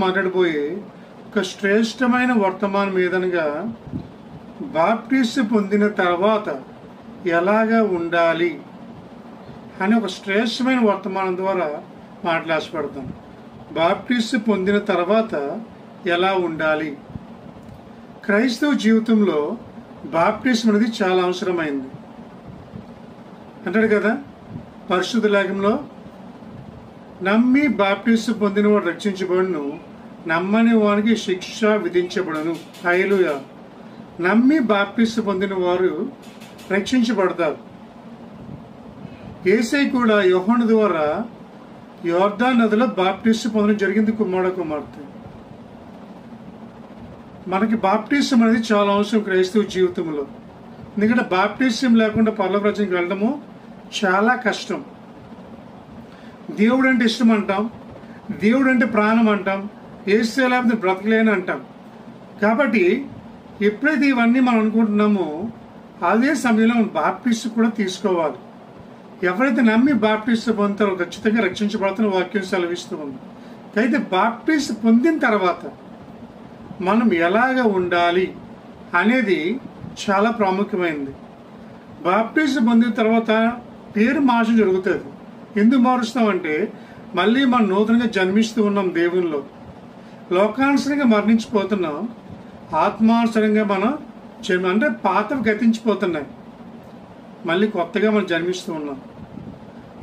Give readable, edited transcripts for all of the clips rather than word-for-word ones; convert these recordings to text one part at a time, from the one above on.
మాట్లాడిపోయి ఒక శ్రేష్టమైన వర్తమానం ఏదనగా బాప్టిస్ము పొందిన తర్వాత ఎలాగా ఉండాలి అని ఒక శ్రేష్టమైన వర్తమానం ద్వారా మాట్లాడతాం. బాప్టిస్ము పొందిన తర్వాత ఎలా ఉండాలి? క్రైస్తవ జీవితంలో బాప్టిస్ము అనేది చాలా అవసరమైంది అంటాడు కదా పరిశుద్ధ లేఖనంలో, నమ్మి బాప్టిస్ము పొందిన వాడు రక్షించబడును, నమ్మని వానికి శిక్ష విధించబడును. హల్లెలూయా. నమ్మి బాప్టిస్ము పొందిన వారు రక్షించబడతారు. యేసయ్య కూడా యోహాను ద్వారా యోర్దాను నదిలో బాప్టిస్ము పొందడం జరిగింది, కుమార్తె. మనకి బాప్టిజం అనేది చాలా అవసరం క్రైస్తవ జీవితంలో. ఎందుకంటే బాప్టిజం లేకుండా పరలోక రాజ్యానికి వెళ్ళడము చాలా కష్టం. దేవుడు అంటే ఇష్టం అంటాం, దేవుడు అంటే ప్రాణం అంటాం, యేసు లేకపోతే బ్రతకలేని అంటాం. కాబట్టి ఎప్పుడైతే ఇవన్నీ మనం అనుకుంటున్నామో అదే సమయంలో బాప్టిజం కూడా తీసుకోవాలి. ఎవరైతే నమ్మి బాప్టిజం పొందుతారో ఖచ్చితంగా రక్షించబడుతున్న వాక్యం సెలవిస్తూ ఉంది. అయితే బాప్టిజం పొందిన తర్వాత మనం ఎలాగ ఉండాలి అనేది చాలా ప్రాముఖ్యమైనది. బాప్టిజం పొందిన తర్వాత పేరు మార్చడం జరుగుతుంది. ఎందుకు మారుస్తామంటే మళ్ళీ మనం నూతనంగా జన్మిస్తూ ఉన్నాం దేవునిలో. లోకానుసరంగా మరణించిపోతున్నాం, ఆత్మానుసరంగా మనం అంటే పాతవి గతించిపోతున్నాయి, మళ్ళీ కొత్తగా మనం జన్మిస్తూ ఉన్నాం.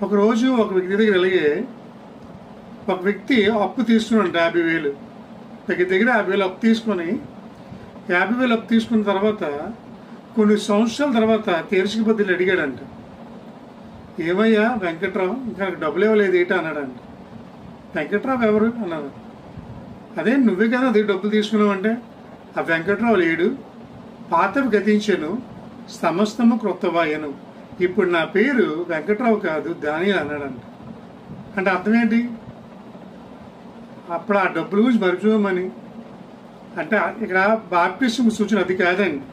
ఒకరోజు ఒక వ్యక్తి దగ్గర వెళ్ళి ఒక వ్యక్తి అప్పు తీసుకున్నాడు 50,000. దగ్గర 50,000 అప్పు తీసుకొని 50,000 అప్పు తీసుకున్న తర్వాత కొన్ని సంవత్సరాల తర్వాత తీర్చుకు బదులు అడిగాడంట, ఏమయ్యా వెంకట్రావు ఇంకా డబ్బులు ఇవ్వలేదు ఏంటి అన్నాడంట. వెంకట్రావు ఎవరు అన్నాడు. అదే నువ్వే కదా అదే డబ్బులు తీసుకున్నావు అంటే, ఆ వెంకట్రావు లేడు, పాతవి గతించాను, సమస్తము క్రొత్తవాయను, ఇప్పుడు నా పేరు వెంకట్రావు కాదు దానియేలు అన్నాడంట. అంటే అర్థం ఏంటి? అప్పుడు ఆ డబ్బుల గురించి మర్చిపోమని అంటే ఇక్కడ బాప్టిజం సూచన అది కాదండి.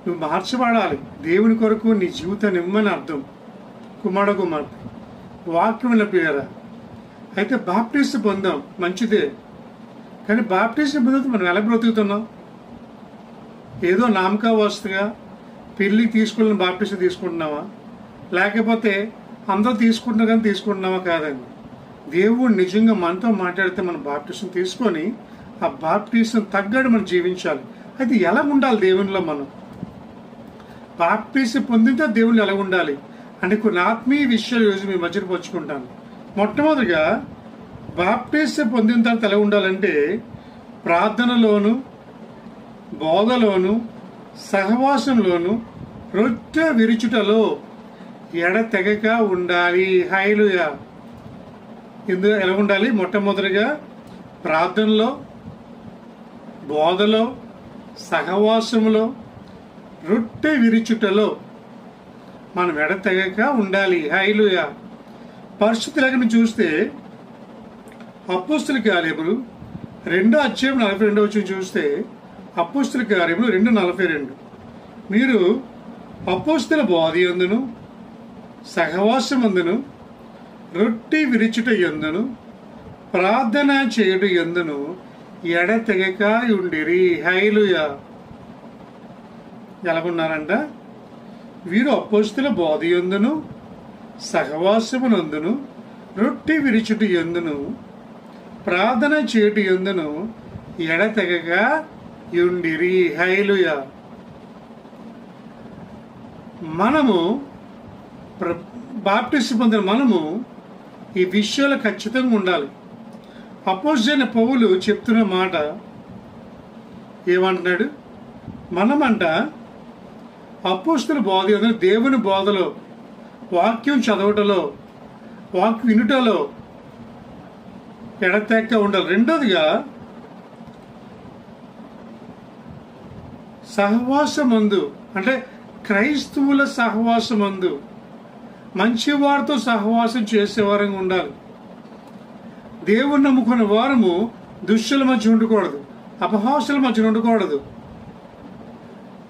నువ్వు మార్చబడాలి, దేవుని కొరకు నీ జీవితాన్ని ఇమ్మని అర్థం. కుమార్తె వాక్యం పిల్లరా. అయితే బాప్టిజం పొందాం మంచిదే, కానీ బాప్టిజం పొందితే మనం ఎలా బ్రతుకుతున్నాం? ఏదో నామకావస్థగా పెళ్లి తీసుకుని బాప్టిజం తీసుకుంటున్నావా, లేకపోతే అందరూ తీసుకుంటున్నా కానీ తీసుకుంటున్నావా? కాదండి. దేవుడు నిజంగా మనతో మాట్లాడితే మనం బాప్టిజం తీసుకొని ఆ బాప్టిజం తగ్గట్టు మనం జీవించాలి. అయితే ఎలా ఉండాలి దేవునిలో? మనం బాప్టిజం పొందితే దేవుళ్ళు ఎలా ఉండాలి అంటే కొన్ని ఆత్మీయ విషయాలు ఈరోజు మీ మధ్యన పంచుకుంటాను. మొట్టమొదటిగా బాప్టిజం పొందిన తర్వాత ఎలా ఉండాలంటే ప్రార్థనలోను, బోధలోను, సహవాసంలోను, రొట్టె విరుచుటలో ఎడతెగక ఉండాలి. హల్లెలూయా. ఇందులో ఎలా ఉండాలి? మొట్టమొదటిగా ప్రార్థనలో, బోధలో, సహవాసంలో, రొట్టె విరుచుటలో మనం ఎడతెగక ఉండాలి. హల్లెలూయా. పరిశుద్ధ లేఖనం చూస్తే అపోస్తల కార్యములు 2:42 చూస్తే అపోస్తల కార్యములు 2:42 మీరు అపోస్తల బోధ యందును, సహవాసమందును, రొట్టె విరుచుట యందును, ప్రార్థన చేయుట యందును ఎడతెగక ఉండిరి. హల్లెలూయా. ఎలాగున్నారంట? వీరు అపోస్తల బోధ యందును, సహవాసమునందును, రొట్టె విరుచుట యందును, ప్రార్థన చేయుట యందును ఎడతెగక ఉండిరి. హల్లెలూయా. మనము బాప్టిజం పొందిన మనము ఈ విషయాలు ఖచ్చితంగా ఉండాలి. అపోస్తలుడైన పౌలు చెప్తున్న మాట ఏమంటున్నాడు? మనమంట అపోస్తల బోధ యందు, దేవుని బోధలో, వాక్యం చదవటలో, వాక్యం వినుటలో ఎడతెగక ఉండాలి. రెండోదిగా సహవాసమందు అంటే క్రైస్తవుల సహవాసమందు మంచివారితో సహవాసం చేసేవారంగా ఉండాలి. దేవుని నమ్ముకున్న వారము దుష్టుల మధ్య ఉండకూడదు, అపహాసుల మధ్య ఉండకూడదు,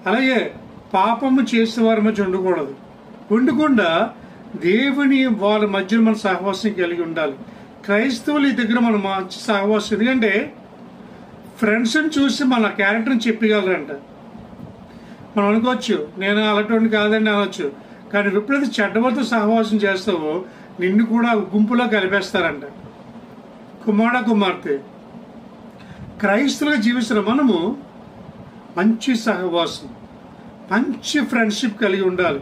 అలాగే పాపము చేసేవారి మధ్య ఉండకూడదు. ఉండకుండా దేవుని వాళ్ళ మధ్య మన సహవాసం కలిగి ఉండాలి. క్రైస్తవులు ఈ దగ్గర మనం మంచి సహవాసం, ఎందుకంటే ఫ్రెండ్స్ని చూసి మన క్యారెక్టర్ని చెప్పగలరంట. మనం అనుకోవచ్చు నేను అలాంటి కాదండి అనొచ్చు, కానీ ఎప్పుడైతే చెడ్డవారితో సహవాసం చేస్తావో నిన్ను కూడా గుంపులో కలిపేస్తారంట. కుమార్తె క్రైస్తవులుగా జీవిస్తున్న మనము మంచి సహవాసం, మంచి ఫ్రెండ్షిప్ కలిగి ఉండాలి.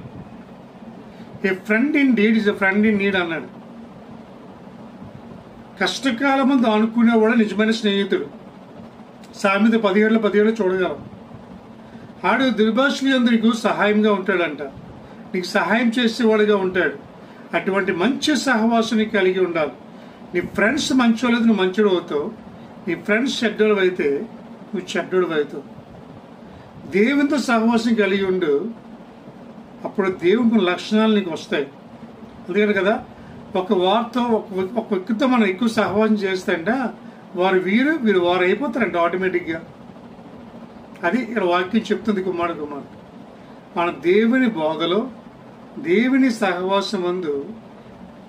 A friend indeed is a friend in need అన్నాడు. కష్టకాలం ముందు అనుకునేవాడు నిజమైన స్నేహితుడు. సామెత 17 చూడగలం. ఆడు దుర్భాషలు నీకు సహాయంగా ఉంటాడంట, నీకు సహాయం చేసేవాడుగా ఉంటాడు. అటువంటి మంచి సహవాసాన్ని కలిగి ఉండాలి. నీ ఫ్రెండ్స్ మంచోళ్ళైతే నువ్వు మంచోడు అవుతావు, నీ ఫ్రెండ్స్ చెడ్డోడు అయితే నువ్వు చెడ్డోడు అవుతావు. దేవునితో సహవాసం కలిగి ఉండు, అప్పుడు దేవుని లక్షణాలు నీకు వస్తాయి. అందుకని కదా ఒక వ్యక్తితో మనం ఎక్కువ సహవాసం చేస్తాంట వారు వీరు వారు అయిపోతారంట ఆటోమేటిక్గా. అది ఇక్కడ వాక్యం చెప్తుంది. కుమారుడు మన దేవుని బోధలో దేవుని సహవాసం అందు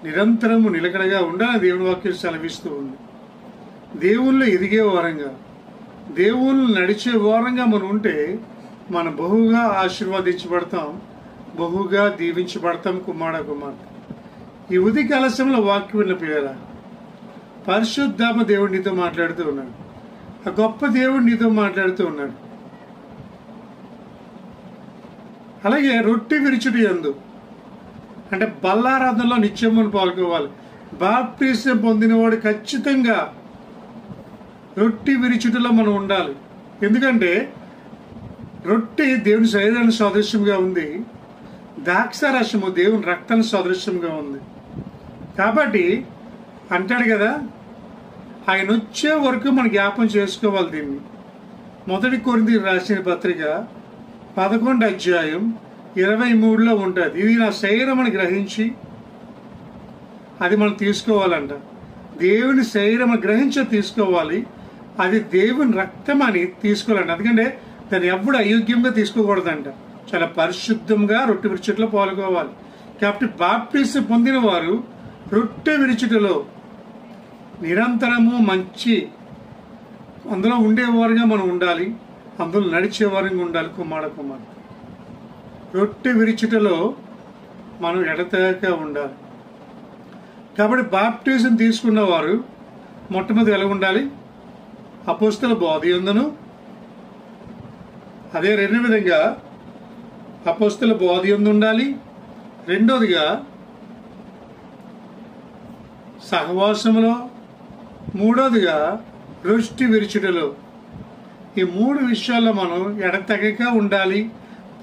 నిరంతరము నిలకడగా ఉండాలని దేవుని వాక్యం సెలవిస్తూ ఉంది. దేవుళ్ళు ఎదిగే వారంగా, దేవుళ్ళు నడిచే వారంగా మనం ఉంటే మనం బహుగా ఆశీర్వదించబడతాం, బహుగా దీవించబడతాం. కుమార్తె ఈ ఉదయ ఆలస్యంలో వాక్యం విన్న పిల్లరా, పరిశుద్ధాత్మ దేవుడు నీతో మాట్లాడుతూ ఉన్నాడు. ఆ గొప్ప దేవుడు నీతో మాట్లాడుతూ ఉన్నాడు. అలాగే రొట్టె విరుచుట యందు అంటే బల్లారాధనలో నిత్యమును పాల్గొవాలి. బాప్టిజం పొందినవాడు ఖచ్చితంగా రొట్టె విరుచుటలో మనం ఉండాలి. ఎందుకంటే రొట్టె దేవుని శరీరానికి సదృశ్యంగా ఉంది, ద్రాక్షారసము దేవుని రక్తానికి సదృశ్యంగా ఉంది. కాబట్టి అంటాడు కదా, ఆయన వచ్చే వరకు మనం జ్ఞాపం చేసుకోవాలి దీన్ని. 1 కొరింథీయులకు రాసిన పత్రిక 11:23 ఉంటుంది. ఇది నా శరీరం అని గ్రహించి అది మనం తీసుకోవాలంట. దేవుని శరీరం గ్రహించి తీసుకోవాలి, అది దేవుని రక్తం అని తీసుకోవాలంట. ఎందుకంటే దాన్ని ఎప్పుడు అయోగ్యంగా తీసుకోకూడదంట, చాలా పరిశుద్ధంగా రొట్టె విరుచుటలో పాల్గొవాలి. కాబట్టి బాప్టిజం పొందిన వారు రొట్టె విరుచుటలో నిరంతరము మంచి అందులో ఉండేవారుగా మనం ఉండాలి, అందులో నడిచేవారంగా ఉండాలి. కుమార్తె రొట్టె విరుచుటలో మనం ఎడతెగక ఉండాలి. కాబట్టి బాప్టిజం తీసుకున్న వారు మొట్టమొదటి ఎలా ఉండాలి? అపోస్తల బోధ యందును, అదే రెండో విధంగా అపోస్తల బోధ యందు ఉండాలి. రెండోదిగా సహవాసములో, మూడోదిగా రొట్టె విరుచుటలో. ఈ 3 విషయాల్లో మనం ఎడతెగక ఉండాలి.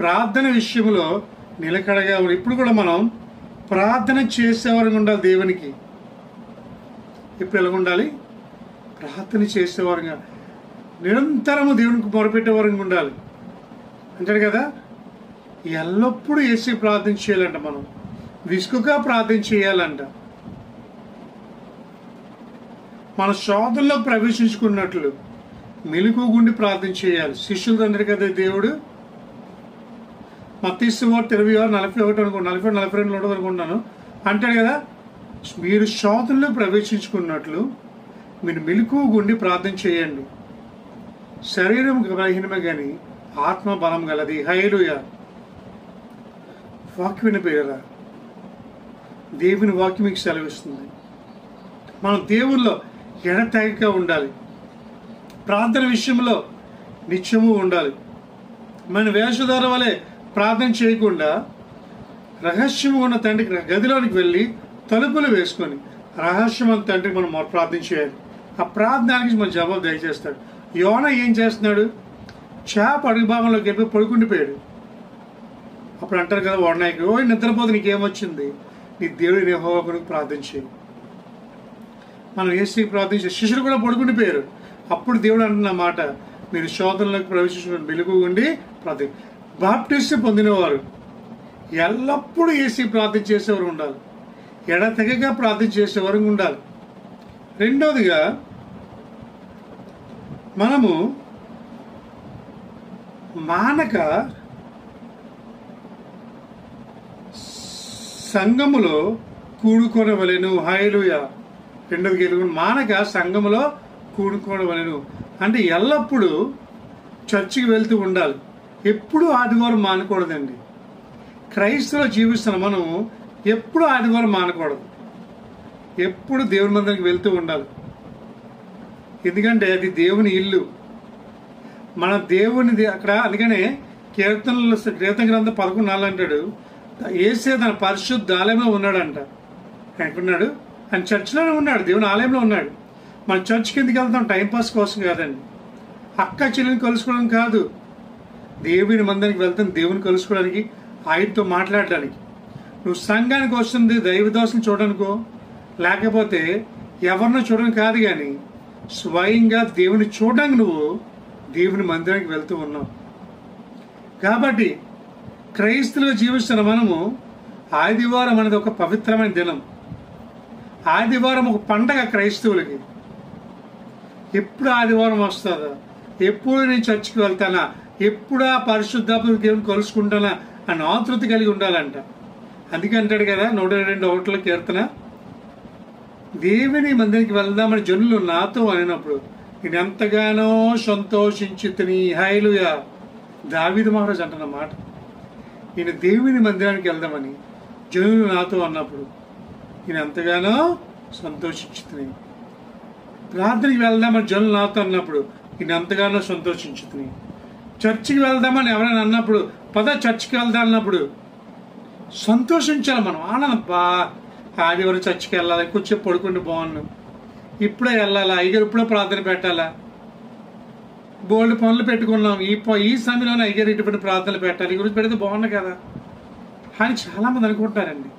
ప్రార్థన విషయంలో నిలకడగా ఉండాలి. ఇప్పుడు కూడా మనం ప్రార్థన చేసేవారు ఉండాలి దేవునికి. ఇప్పుడు ఎలా ఉండాలి? ప్రార్థన చేసేవారుగా, నిరంతరము దేవునికి మొరపెట్టేవారుగా ఉండాలి. అంటాడు కదా, ఎల్లప్పుడూ యేసు ప్రార్థన చేయాలంట. మనం విసుగుగా ప్రార్థన చేయాలంట. మన శోధనలో ప్రవేశించుకున్నట్లు మెలకువగుండి ప్రార్థన చేయాలి. శిష్యులు తండ్రి కదా దేవుడు. మత్తయి సువార్త 26:41 అనుకుంటున్నాను, 42 ఉండదు అనుకుంటున్నాను. అంటాడు కదా, మీరు శోధనలో ప్రవేశించుకున్నట్లు మీరు మెలకువగుండి ప్రార్థన చేయండి. శరీరం బలహీనమే కానీ ఆత్మ బలం గలది. హల్లెలూయా. వాక్యం వినిపోయారా? దేవుని వాక్యం మీకు సెలవిస్తుంది. మనం దేవుల్లో ఎడతెగక ఉండాలి. ప్రార్థన విషయంలో నిత్యము ఉండాలి. మన వేషధార వలె ప్రార్థన చేయకుండా రహస్యము ఉన్న తండ్రికి గదిలోనికి వెళ్ళి తలుపులు వేసుకొని రహస్యమైన తండ్రికి మనం ప్రార్థన చేయాలి. ఆ ప్రార్థనకి మన జవాబు దయచేస్తాడు. యోనా ఏం చేస్తున్నాడు? చేప అడుగు భాగంలోకి వెళ్ళి పడుకుండిపోయాడు. అప్పుడు అంటారు కదా వాడనాయకు, ఓ నిద్రపోతే నీకేమొచ్చింది? నీ దేవుడిని యెహోవా కొరకు ప్రార్థన చేయి. మనం యేసుకి ప్రార్థన చేసి శిష్యులు కూడా పడుకుండిపోయారు. అప్పుడు దేవుడు అంటున్న మాట, మీరు శోధనలోకి ప్రవేశించుకుని మెలకువగుండి ప్రార్థన. బాప్టిజం పొందినవారు ఎల్లప్పుడూ యేసు ప్రార్థన చేసేవారు ఉండాలి, ఎడతెగక ప్రార్థన చేసేవారు ఉండాలి. రెండోదిగా మనము మానక సంఘములో కూడుకొనవలెను. హల్లెలూయా. రెండోది ఎలుగును మానక సంఘములో కూడుకోవడం. అంటే ఎల్లప్పుడూ చర్చికి వెళ్తూ ఉండాలి, ఎప్పుడు ఆదివారం మానకూడదండి. క్రైస్తవులు జీవిస్తున్న మనం ఎప్పుడు ఆదివారం మానకూడదు, ఎప్పుడు దేవుని మందిరానికి వెళ్తూ ఉండాలి. ఎందుకంటే అది దేవుని ఇల్లు, మన దేవునిది అక్కడ. అందుకనే కీర్తన గ్రంథం 11:4 అంటాడు, యేసే తన పరిశుద్ధ ఆలయంలో ఉన్నాడంట. ఎక్కడున్నాడు? ఆయన చర్చిలోనే ఉన్నాడు, దేవుని ఆలయంలో ఉన్నాడు. మన చర్చికి ఎందుకు వెళ్తాం? టైంపాస్ కోసం కాదండి, అక్క చెల్లిని కలుసుకోవడం కాదు, దేవుని మందిరానికి వెళ్తాం దేవుని కలుసుకోవడానికి, ఆయనతో మాట్లాడడానికి. నువ్వు సంఘానికి వస్తుంది దైవదోషం చూడడానికో లేకపోతే ఎవరినో చూడడం కాదు, కానీ స్వయంగా దేవుని చూడడానికి నువ్వు దేవుని మందిరానికి వెళ్తూ ఉన్నావు. కాబట్టి క్రైస్తవులుగా జీవిస్తున్న మనము ఆదివారం అనేది ఒక పవిత్రమైన దినం. ఆదివారం ఒక పండగ క్రైస్తవులకి. ఎప్పుడు ఆదివారం వస్తుందా, ఎప్పుడు నేను చర్చికి వెళ్తానా, ఎప్పుడు ఆ పరిశుద్ధాత్మ దేవుని కలుసుకుంటానా అని ఆతృత కలిగి ఉండాలంట. అందుకంటాడు కదా 102 కీర్తన, దేవుని మందిరానికి వెళ్దామని జనులు నాతో అనినప్పుడు నేను ఎంతగానో సంతోషించితిని. హల్లెలూయా. దావీదు మహారాజు అంటున్నమాట, నేను దేవుని మందిరానికి వెళ్దామని జనులు నాతో అన్నప్పుడు నేను ఎంతగానో సంతోషించుతుని. ప్రార్థనకి వెళ్దామని జనులు నాతో అన్నప్పుడు నేను ఎంతగానో సంతోషించుతుని. చర్చికి వెళ్దామని ఎవరైనా అన్నప్పుడు పద చర్చికి వెళ్దా అన్నప్పుడు సంతోషించాలి మనం. ఆనందబ్బా ఆదివారం చర్చికి వెళ్ళాలి, కూర్చొని పడుకుంటే బాగున్నాం, ఇప్పుడే వెళ్ళాలా, అయ్యగారు ఇప్పుడే ప్రార్థన పెట్టాలా, బోల్డ్ పనులు పెట్టుకున్నాం, ఈ సమయంలోనే అయ్యగారు ఇటువంటి ప్రార్థనలు పెట్టాలి, ఈ గురించి పెడితే బాగుంది కదా అని చాలామంది అనుకుంటారండి.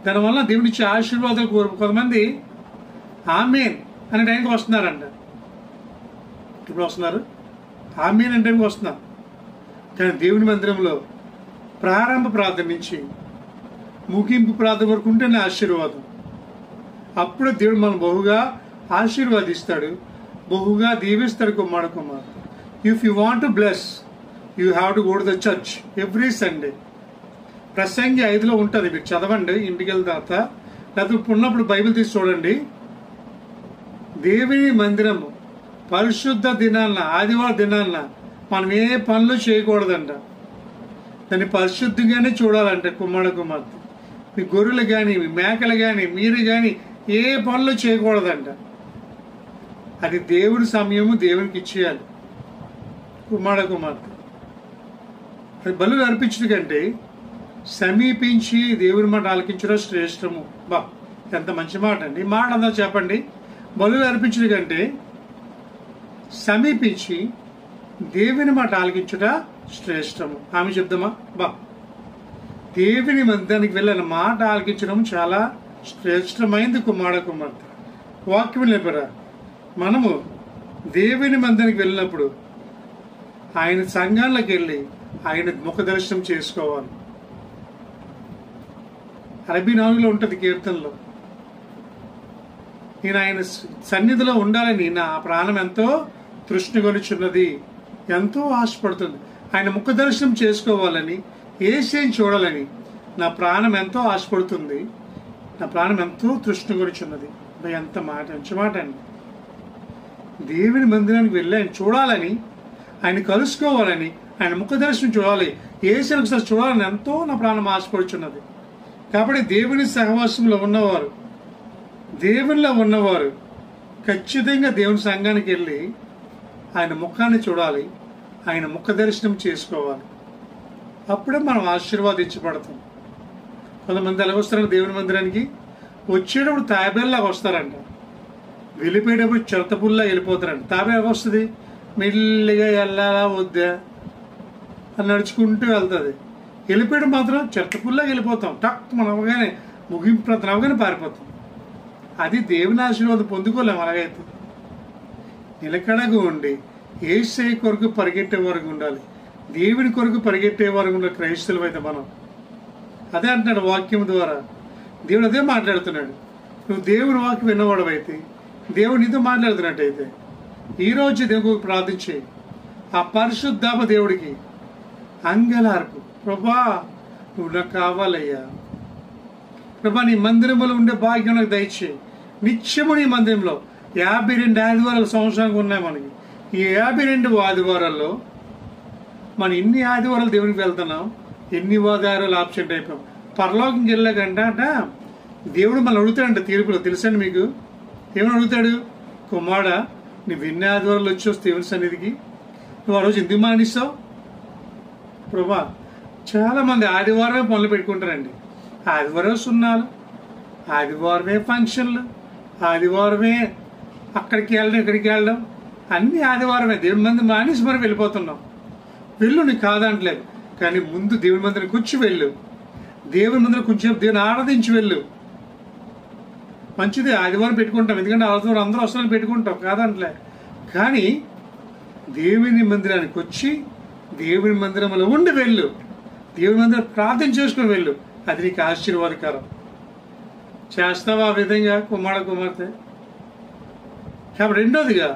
దానివల్ల దేవుని ఇచ్చే ఆశీర్వాదాలు కొంతమంది ఆమేన్ అనే టైంకి వస్తున్నారంట. ఇప్పుడు వస్తున్నారు ఆమేన్ అనే టైంకి వస్తున్నారు, కానీ దేవుని మందిరంలో ప్రారంభ ప్రార్థన నుంచి ముగింపు ప్రార్థన వరకు ఉంటేనే ఆశీర్వాదం. అప్పుడే దేవుడు మనం బహుగా ఆశీర్వాదిస్తాడు, బహుగా దీవిస్తాడు. కుమారుడు. If you want to bless you have to go to the church every Sunday. ప్రసంగి 5లో ఉంటుంది, మీరు చదవండి ఇంటికి వెళ్ళిన తర్వాత, లేకపోతే ఉన్నప్పుడు బైబిల్ తీసి చూడండి. దేవుని మందిరము పరిశుద్ధ దినాన్న, ఆదివారం దినాన్న మనం ఏ పనులు చేయకూడదంట, దాన్ని పరిశుద్ధంగానే చూడాలంటే. కుమార్తె మీ గొర్రెలు కానీ మీ మేకలు కానీ మీరు కానీ ఏ పనులు చేయకూడదంట. అది దేవుడి సమయము, దేవునికి ఇచ్చేయాలి. కుమార్తె అది బలులు అర్పించడం కంటే సమీపించి దేవుని మాట ఆలకించడం శ్రేష్టము. బా ఎంత మంచి మాట అండి. ఈ మాట అంతా చెప్పండి. బలులు అర్పించడం కంటే సమీపించి దేవుని మాట ఆలకించుట శ్రేష్టము. ఆమె చెప్దామా? బా దేవుని మందిరానికి వెళ్ళిన మాట ఆలకించడం చాలా శ్రేష్టమైంది. కుమార్తె వాక్యం లేపరా, మనము దేవుని మందిరానికి వెళ్ళినప్పుడు ఆయన సంఘాల్లోకి వెళ్ళి ఆయన ముఖ దర్శనం చేసుకోవాలి. 64లో ఉంటుంది కీర్తనలో, నేను ఆయన సన్నిధిలో ఉండాలని నా ప్రాణం ఎంతో తృష్ణగొలుచున్నది, ఎంతో ఆశపడుతుంది. ఆయన ముఖ దర్శనం చేసుకోవాలని, యేసుని చూడాలని నా ప్రాణం ఎంతో ఆశపడుతుంది, నా ప్రాణం ఎంతో తృష్ణగొలుచున్నది. ఎంత మాట, మంచి మాట అండి. దేవుని మందిరానికి వెళ్ళి ఆయన చూడాలని, ఆయన కలుసుకోవాలని, ఆయన ముఖ దర్శనం చూడాలి, యేసుని ఒకసారి చూడాలని ఎంతో నా ప్రాణం ఆశపడుచున్నది. కాబట్టి దేవుని సహవాసంలో ఉన్నవారు, దేవునిలో ఉన్నవారు ఖచ్చితంగా దేవుని సంఘానికి వెళ్ళి ఆయన ముఖాన్ని చూడాలి, ఆయన ముఖ దర్శనం చేసుకోవాలి. అప్పుడే మనం ఆశీర్వాదించబడతాం. కొంతమంది ఎలా వస్తారంటే దేవుని మందిరానికి వచ్చేటప్పుడు తాబేల్లాగా వస్తారంట, వెళ్ళిపోయేటప్పుడు చిరతపుల్లా వెళ్ళిపోతారంట. తాబేలా వస్తుంది, మెల్లిగా వెళ్ళాలా వద్దా అని నడుచుకుంటూ వెళ్తుంది. వెళ్ళిపోయడం మాత్రం చిరతపుల్లా వెళ్ళిపోతాం, టక్ మనం అవగానే ముగింపు ప్రార్థన అవగానే పారిపోతాం. అది దేవుని ఆశీర్వాదం పొందుకోలేము. అలాగైతే నిలకడగా ఉండి యేసయ్య కొరకు పరిగెట్టే వరకు ఉండాలి, దేవుని కొరకు పరిగెట్టే వరకు ఉండాలి క్రైస్తవులు అయితే మనం. అదే అంటున్నాడు వాక్యం ద్వారా, దేవుడు అదే మాట్లాడుతున్నాడు. నువ్వు దేవుని వాక్యం విన్నవాడవైతే, దేవుడు నీతో మాట్లాడుతున్నట్టయితే ఈరోజు దేవుడికి ప్రార్థించే ఆ పరిశుద్ధాత్మ దేవుడికి అంగలార్పు, ప్రభా నువ్వు నాకు కావాలయ్యా, ప్రభా నీ మందిరంలో ఉండే భాగ్యం నాకు దయచేయి, నిత్యము నీ మందిరంలో 52 ఆదివారాలు సంవత్సరానికి ఉన్నాయి మనకి. ఈ 52 ఆదివారాల్లో మనం ఎన్ని ఆదివారాలు దేవునికి వెళ్తున్నాం, ఎన్ని ఆదివారాలు ఆబ్సెంట్ అయిపోయాం. పరలోకంకి వెళ్ళాకంట దేవుడు మనం అడుగుతాడంట తీర్పులో. తెలుసండి మీకు ఏమని అడుగుతాడు? కుమారుడా, నువ్వు ఎన్ని ఆదివారాలు వచ్చావు దేవుని సన్నిధికి, నువ్వు ఆ రోజు ఎందుకు మానేస్తావు? ప్రభా, చాలా మంది ఆదివారమే పనులు పెట్టుకుంటారండి. ఆదివారం సున్నాలు, ఆదివారమే ఫంక్షన్లు, ఆదివారమే అక్కడికి వెళ్ళడం ఇక్కడికి వెళ్ళడం, అన్ని ఆదివారమే. దేవుని మంది మానేసి మరి వెళ్ళిపోతున్నాం. వెళ్ళు, నీకు కాదంటలేదు, కానీ ముందు దేవుని మందిరం కూర్చి వెళ్ళు. దేవుని మందిరం కొంచెం దేవుని ఆరాధించి వెళ్ళు. మంచిది, ఆదివారం పెట్టుకుంటాం, ఎందుకంటే ఆదివారం అందరూ అవసరాలు పెట్టుకుంటాం, కాదంటలే. కానీ దేవుని మందిరానికి వచ్చి దేవుని మందిరంలో ఉండి వెళ్ళు. దేవుని మందిరం ప్రార్థన చేసుకుని వెళ్ళు. అది నీకు ఆశీర్వాదకరం. చేస్తావా ఆ విధంగా కుమార్తె? కాబట్టి రెండోదిగా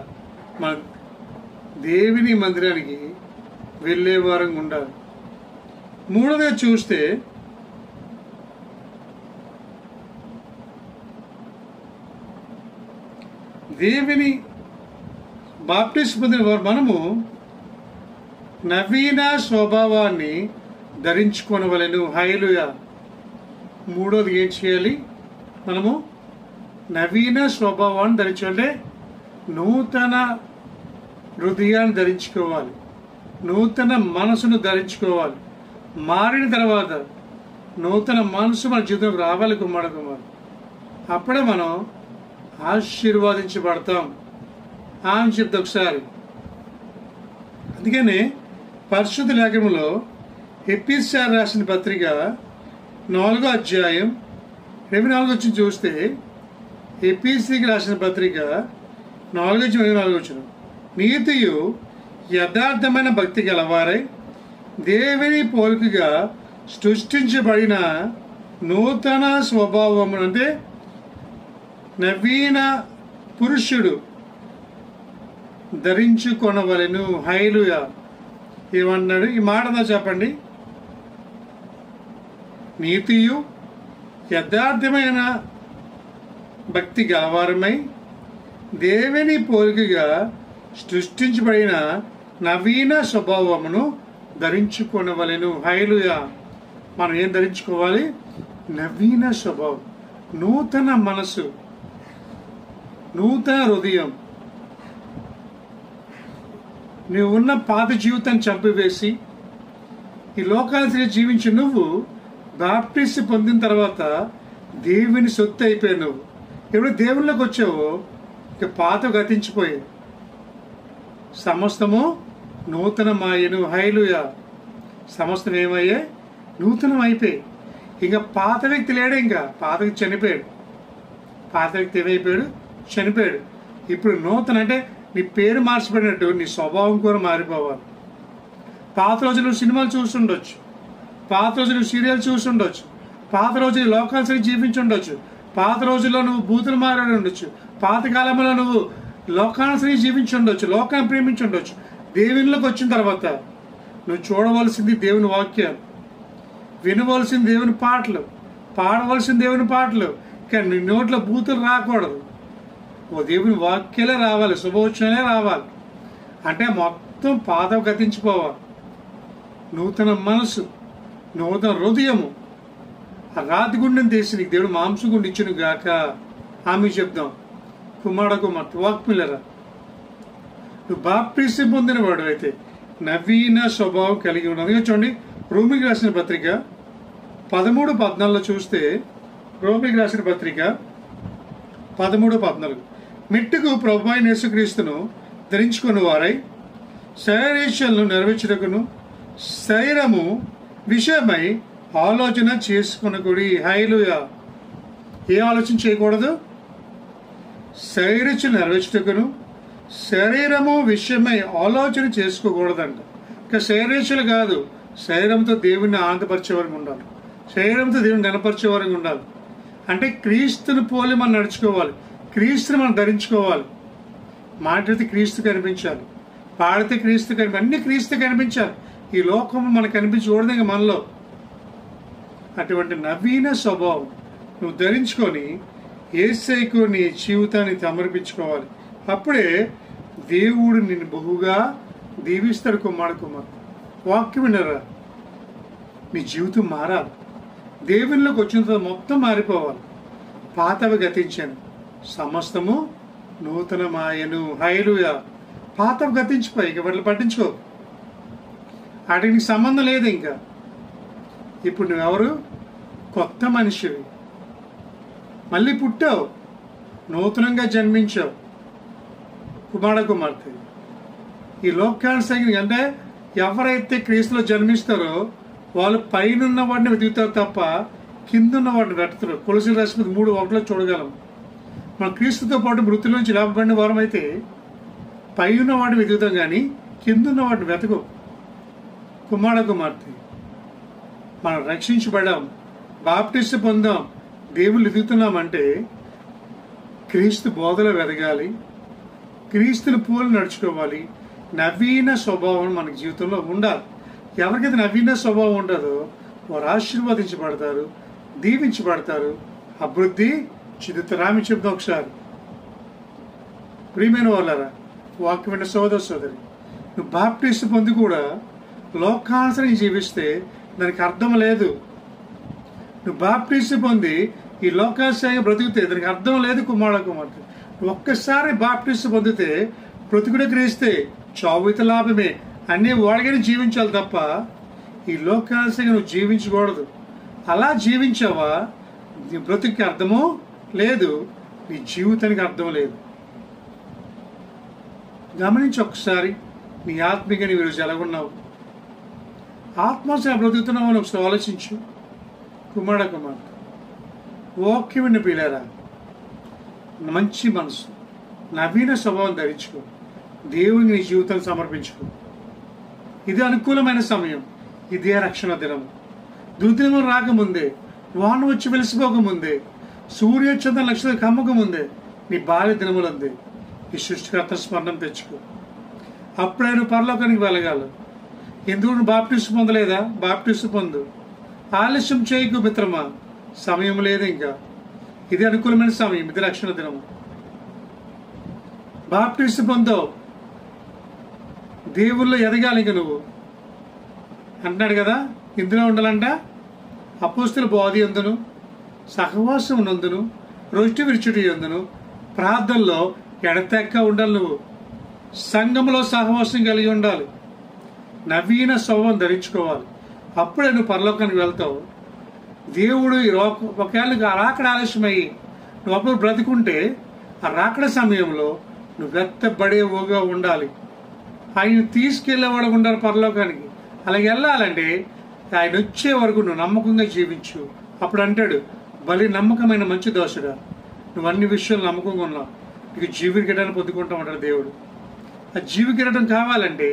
మన దేవుని మందిరానికి వెళ్ళే వారంగా ఉండాలి. మూడోదిగా చూస్తే దేవుని బాప్టిజం పొందిన వారు మనము నవీన స్వభావాన్ని ధరించుకొనవలెను. హల్లెలూయా. మూడోది ఏం చేయాలి? మనము నవీన స్వభావాన్ని ధరించాలంటే నూతన హృదయాన్ని ధరించుకోవాలి, నూతన మనసును ధరించుకోవాలి. మారిన తర్వాత నూతన మనసు మన జీవితంలోకి రావాలి కుమారు. అప్పుడే మనం ఆశీర్వాదించబడతాం అని చెప్తే ఒకసారి. అందుకని పరిశుద్ధ లేఖనంలో ఎఫెసీయులకు రాసిన పత్రిక 4వ అధ్యాయం 24 వచ్చి చూస్తే, ఎఫెసీయులకు రాసిన పత్రిక 4:24 నీతియు యథార్థమైన భక్తి గలవారై దేవుని పోలికగా సృష్టించబడిన నూతన స్వభావం అంటే నవీన పురుషుడు ధరించుకొనవలెను. హల్లెలూయా. ఏమన్నాడు? ఈ మాట చెప్పండి. నీతియు యథార్థమైన భక్తి గలవారమై దేవుని పోలికగా సృష్టించబడిన నవీన స్వభావమును ధరించుకొనవలెను. హల్లెలూయా. మనం ఏం ధరించుకోవాలి? నవీన స్వభావం, నూతన మనసు, నూతన హృదయం. నువ్వు ఉన్న పాత జీవితాన్ని చంపివేసి ఈ లోకాన్ని జీవించి నువ్వు బాప్టిజం పొందిన తర్వాత దేవుని సొత్తు అయిపోయావు. నువ్వు ఎప్పుడు దేవుళ్ళకి వచ్చావో ఇక పాత గతించిపోయావు, సమస్తము నూతనమాయను. హల్లెలూయా. సమస్తం ఏమయ్యే? నూతనం అయిపోయి. ఇంకా పాత వ్యక్తి లేడే, ఇంకా పాత వ్యక్తి చనిపోయాడు. పాత వ్యక్తి ఏమైపోయాడు? చనిపోయాడు. ఇప్పుడు నూతన అంటే నీ పేరు మార్చబడినట్టు నీ స్వభావం కూడా మారిపోవాలి. పాత రోజు నువ్వు సినిమాలు చూస్తుండొచ్చు, పాత రోజు నువ్వు సీరియల్ చూస్తుండొచ్చు, పాత రోజు లోకాల్సి జీవించి ఉండొచ్చు, పాత రోజుల్లో నువ్వు బూతులు మారాడు ఉండొచ్చు, పాత కాలంలో నువ్వు లోకాల్సి జీవించి ఉండొచ్చు, లోకాన్ని ప్రేమించి ఉండొచ్చు. దేవునిలోకి వచ్చిన తర్వాత నువ్వు చూడవలసింది దేవుని వాక్యాలు, వినవలసింది దేవుని పాటలు, పాడవలసింది దేవుని పాటలు. కానీ నీ నోట్లో బూతులు రాకూడదు. ఓ దేవుని వాక్యాలే రావాలి, శుభవచనాలే రావాలి. అంటే మొత్తం పాత గతించిపోవాలి. నూతన మనసు, నూతన హృదయము. ఆ రాతి గుండెని తీసి నీకు దేవుడు మాంసం గుండె ఇచ్చును గాక. ఆమె చెప్దాం. కుమారుడు వాక్మిలరా, నువ్వు బాప్టిజం పొందిన వాడు అయితే నవీన స్వభావం కలిగి ఉన్నావు. అందుకే చూడండి, రోమికి రాసిన పత్రిక 13:14 చూస్తే, రోమికి రాసిన పత్రిక 13:14 మెట్టుకు ప్రభు అయిన యేసుక్రీస్తును ధరించుకుని వారై శరీరాలను నెరవేర్చుటకును శరీరము విషయమై ఆలోచన చేసుకునకూడి. హల్లెలూయా. ఏ ఆలోచన చేయకూడదు? శరీరాలను నెరవేర్చుటకును శరీరము విషయమై ఆలోచన చేసుకోకూడదంట. ఇంకా శరీరాలు కాదు, శరీరంతో దేవుని ఆనందపరిచే వరకు ఉండాలి, శరీరంతో దేవుని గణపరిచే వరకు ఉండాలి. అంటే క్రీస్తుని పోలి మనం నడుచుకోవాలి, క్రీస్తుని మనం ధరించుకోవాలి. మాట్లాడితే క్రీస్తు కనిపించాలి, పాడితే క్రీస్తు అన్ని క్రీస్తు కనిపించాలి. ఈ లోకం మనకు కనిపించకూడదు ఇంకా మనలో. అటువంటి నవీన స్వభావం నువ్వు ధరించుకొని యేసయ్యకు నీ జీవితాన్ని సమర్పించుకోవాలి. అప్పుడే దేవుడు నిన్ను బహుగా దీవిస్తాడు. కుమార్ వాక్యం వినరా, నీ జీవితం మారాలి. దేవునిలోకి వచ్చిన తర్వాత మొత్తం మారిపోవాలి. పాతవి గతించాను, సమస్తము నూతనమాయను. హల్లెలూయా. పాతవి గతించిపోయి ఇక వాటిని పట్టించుకో, వాటికి నీకు సంబంధం లేదు. ఇంకా ఇప్పుడు నువ్వెవరు? కొత్త మనిషివి, మళ్ళీ పుట్టావు, నూతనంగా జన్మించావు. కుమార్తె ఈ లోకానుసారి అంటే ఎవరైతే క్రీస్తులో జన్మిస్తారో వాళ్ళు పైన వాడిని వెతుకుతారు తప్ప కిందున్న వాడిని వెతుకుతారు. కొలసీల రాసిన 3:1 చూడగలం. మన క్రీస్తుతో పాటు మృతుల నుంచి లేపబడిన వారం అయితే పైన వాడిని వెతుకుతాం కానీ కిందున్న వాడిని వెతకం. కుమార్తె మనం రక్షించబడాం, బాప్టిస్ట్ పొందాం, దేవుళ్ళు ఎదుగుతున్నామంటే క్రీస్తు బోధలో వెదగాలి, క్రీస్తుని పోలి నడుచుకోవాలి. నవీన స్వభావం మన జీవితంలో ఉండాలి. ఎవరికైతే నవీన స్వభావం ఉండదో వారు ఆశీర్వదించబడతారు, దీవించబడతారు, అభివృద్ధి చెందుతారు. చెప్తాం ఒకసారి. ప్రియమైన వాళ్ళారా, వాక్యమైన సోదరి, నువ్వు బాప్టిస్ట్ పొంది కూడా లోకానుసారం జీవిస్తే దానికి అర్థం లేదు. నువ్వు బాప్టిస్ట్ పొంది ఈ లోకానుసారంగా బ్రతికితే దానికి అర్థం లేదు. కుమార్తె ఒక్కసారి బాప్టిస్ట్ పొందితే బ్రతుకుడే క్రీస్తే, చావుత లాభమే, అన్నీ వాడిగానే జీవించాలి తప్ప ఈ లోకానుసారంగా నువ్వు జీవించకూడదు. అలా జీవించావా నీ బ్రతుకి అర్థమో లేదు, నీ జీవితానికి అర్థం లేదు. గమనించి ఒకసారి నీ ఆత్మీయంగా నీవు ఈరోజు ఎలాగున్నావు, ఆత్మహత్య బ్రతుకుతున్నావు అని ఒకసారి ఆలోచించు. కుమార్తె వాక్యం పిల్లరా, మంచి మనసు, నవీన స్వభావం ధరించుకో, దేవుని నీ జీవితాన్ని సమర్పించుకో. ఇది అనుకూలమైన సమయం, ఇదే రక్షణ దినం. దుర్దినం రాకముందే, వాన వచ్చి వెలిసిపోకముందే, సూర్యచంద్ర నక్షత్రం కమ్మకముందే నీ బాల్య దినములందే ఈ సృష్టికర్త స్మరణం తెచ్చుకో. అప్పుడే నువ్వు పరలోకానికి వెళ్ళగలవు. ఎందుకు నువ్వు బాప్టిస్ట్ పొందలేదా? బాప్టిస్ట్ పొందు. ఆలస్యం చేయకు మిత్రమా, సమయం లేదు ఇంకా. ఇది అనుకూలమైన సమయం, ఇది రక్షణ దినము. బాప్టిస్ట్ పొందావు, దేవుల్లో ఎదగాలి. ఇంక నువ్వు అంటున్నాడు కదా, ఇందులో ఉండాలంట అపోస్తుల బోధ యందును, సహవాసం నందును, రొట్టె విరుచుటి యందును, ప్రార్థనలో ఎడతెక్క ఉండాలి. నువ్వు సంఘంలో సహవాసం కలిగి ఉండాలి, నవీన స్వభావం ధరించుకోవాలి. అప్పుడే నువ్వు పరలోకానికి వెళ్తావు. దేవుడు ఒకవేళ రాకడ ఆలస్యమయ్యి నువ్వు అప్పుడు బ్రతికుంటే ఆ రాకడ సమయంలో నువ్వు వెత్తబడేవుగా ఉండాలి. ఆయన తీసుకెళ్లేవాడు ఉండాలి పరలోకానికి. అలాగే వెళ్ళాలంటే ఆయన వచ్చే వరకు నువ్వు నమ్మకంగా జీవించు. అప్పుడు అంటాడు, బలి నమ్మకమైన మంచి దోషుడా, నువ్వు అన్ని విషయాలు నమ్మకంగా ఉన్నావు, నీకు జీవి కిరీటాన్ని పొందుకుంటావు అంటాడు దేవుడు. ఆ జీవి కిరీటం కావాలంటే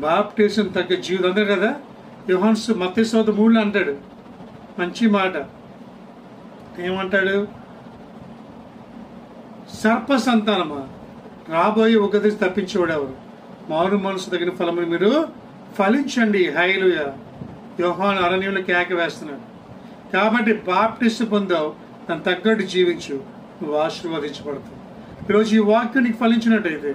బాప్టిజం తగ్గ జీవితం అంటారు కదా. యోహాను మత్తయి 3 అంటాడు మంచి మాట. ఏమంటాడు? సర్ప సంతానమా, రాబోయే ఉగ్రత తప్పించేవాడెవరు? మారు మనసు తగిన ఫలములు మీరు ఫలించండి. హల్లెలూయా. యోహాను అరణ్యంలో కేక వేస్తున్నాడు. కాబట్టి బాప్టిస్ట్ పొందావు, దాన్ని తగ్గట్టు జీవించు, నువ్వు ఆశీర్వదించబడతావు. ఈరోజు ఈ వాక్యం నీకు ఫలించినట్టయితే,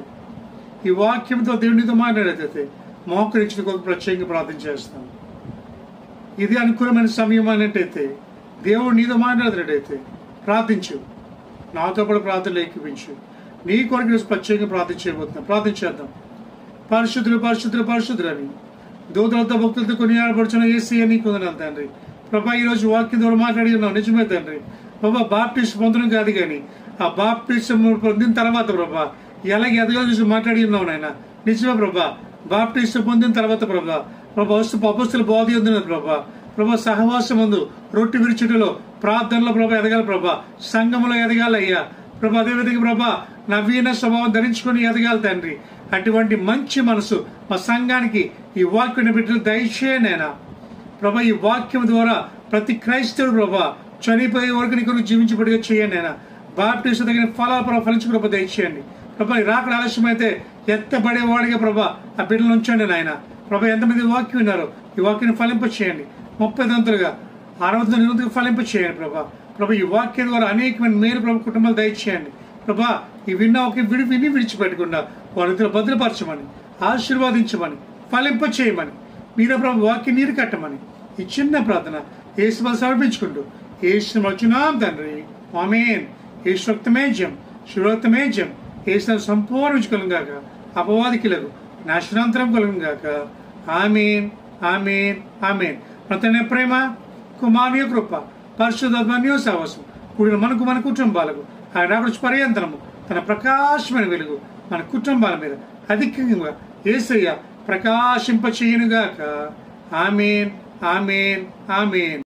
ఈ వాక్యంతో దేవునితో మాట్లాడేటైతే మోకరించిన కొరకు ప్రత్యేకంగా ప్రార్థన చేస్తాను. ఇది అనుకూలమైన సమయం అన్నట్టయితే, దేవుడు నీతో మాట్లాడినట్టయితే ప్రార్థించు, నాతో కూడా ప్రార్థనలు ఏకీపించు. నీ కొరకు ఈరోజు ప్రత్యేకంగా ప్రార్థన చేయబోతున్నాం. ప్రార్థించేద్దాం. పరిశుద్ధులు పరిశుద్ధులు పరిశుద్ధులు అని దూతలతో భక్తులతో కొనియాడబడుచున్న యేసయ్య నీకు వందనాలు తండ్రి. ప్రభా, ఈరోజు వాక్యం ద్వారా మాట్లాడి ఉన్నావు, నిజమే తండ్రి. ప్రభా, బాప్టిస్ట్ పొందడం కాదు కానీ ఆ బాప్టిస్ట్ పొందిన తర్వాత ప్రభా ఎలాగ ఎదగాలో చూసి మాట్లాడి ఉన్నావు నాయన. నిజమే ప్రభా, బాప్టిస్ట్ పొందిన తర్వాత ప్రభా అపొస్తలుల బోధ యందు ప్రభా సహవాసం ముందు, రొట్టె విరుచుటలో, ప్రార్థనలో ప్రభా ఎదగాలి ప్రభా, సంఘంలో ఎదగాలి అయ్యా ప్రభా. అదేవిధంగా ప్రభా నవీన స్వభావం ధరించుకొని ఎదగాలి తండ్రి. అటువంటి మంచి మనసు మా సంఘానికి ఈ వాక్యం బిడ్డలు దయచేయనైనా ప్రభా. ఈ వాక్యం ద్వారా ప్రతి క్రైస్తవుడు ప్రభా చనిపోయే వరకు నీకు జీవించబడిగా చేయండి అయినా. బాప్టిస్ట్ తగిన ఫలాలు ప్రభా ఫలించుకుని ప్రభా దయచేయండి ప్రభా. రాకడ ఆలస్యం అయితే ఎత్తబడేవాడిగా ప్రభా ఆ బిడ్డలు ఉంచండి నాయన ప్రభా. ఎంతమంది వాక్యం విన్నారో ఈ వాక్యాన్ని ఫలింప చేయండి, 30 దంతులుగా 60 నిరంతరంగా ఫలింప చేయండి ప్రభా. ప్రభా ఈ వాక్యం ద్వారా అనేకమైన మేలు ప్రభు కుటుంబాలు దయచేయండి ప్రభా ఈ విన్న ఒక విని విడిచిపెట్టకుండా వారితో భద్రపరచమని ఆశీర్వాదించమని ఫలింప చేయమని మీరే ప్రభు వాక్యం నీరు కట్టమని ఈ చిన్న ప్రార్థన యేసు సమర్పించుకుంటూ యేసు వచ్చున్నాం తండ్రి ఆమేన్. యేసు రక్తమేజ్యం శివరక్తమేజ్యం యేసు సంపూర్ణ విజయం గాక అపవాదికులకు నాశనాంతరం కలుగును గాక. ఆమేన్ ఆమేన్ ఆమేన్. మన ప్రేమ కుమారుని కృప పరిశుద్ధాత్మ సహవాసం కూడిన మనకు మన కుటుంబాలకు ఆయన రాకడ పర్యంతరము తన ప్రకాశమైన వెలుగు మన కుటుంబాల మీద అధికంగా యేసయ్య ప్రకాశింపచేయునుగాక. ఆమేన్ ఆమేన్ ఆమేన్.